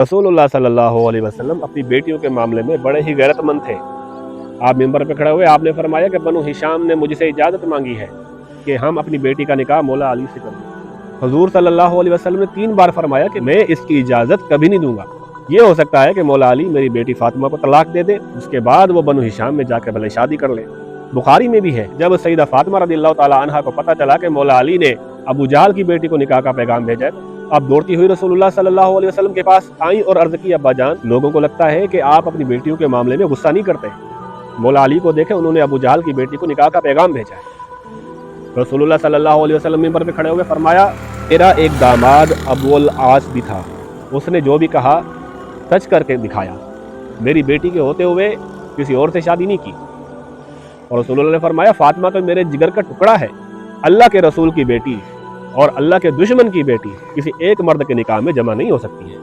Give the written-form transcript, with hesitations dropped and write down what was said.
रसूलुल्लाह सल्लल्लाहु अलैहि वसल्लम अपनी बेटियों के मामले में बड़े ही गैरतमंद थे। आप मिंबर पे खड़े हुए आपने फरमाया कि बनु हिशाम ने मुझसे इजाज़त मांगी है कि हम अपनी बेटी का निकाह मौला अली से कर दें। हुजूर सल्लल्लाहु अलैहि वसल्लम ने 3 बार फरमाया कि मैं इसकी इजाज़त कभी नहीं दूंगा। ये हो सकता है कि मौला अली मेरी बेटी फातिमा को तलाक दे दे, उसके बाद वो बनु हिशाम में जाकर भले शादी कर ले। बुखारी में भी है, जब सईदा फातिमा रज़ियल्लाहु ताला अन्हा को पता चला कि मौला अली ने अबू जहल की बेटी को निकाह का पैगाम भेजा है, अब दौड़ती हुई रसूलुल्लाह सल्लल्लाहु अलैहि वसल्लम के पास आई और अर्ज की, अब्बा जान, लोगों को लगता है कि आप अपनी बेटियों के मामले में गुस्सा नहीं करते। मौला अली को देखे उन्होंने अबू जहल की बेटी को निकाह का पैगाम भेजा है। रसूलुल्लाह सल्लल्लाहु अलैहि वसल्लम मिंबर पे खड़े हुए फरमाया, तेरा एक दामाद अबुल आस भी था, उसने जो भी कहा सच करके दिखाया, मेरी बेटी के होते हुए किसी और से शादी नहीं की। और रसूलुल्लाह ने फरमाया, फातिमा तो मेरे जिगर का टुकड़ा है, अल्लाह के रसूल की बेटी और अल्लाह के दुश्मन की बेटी किसी एक मर्द के निकाह में जमा नहीं हो सकती है।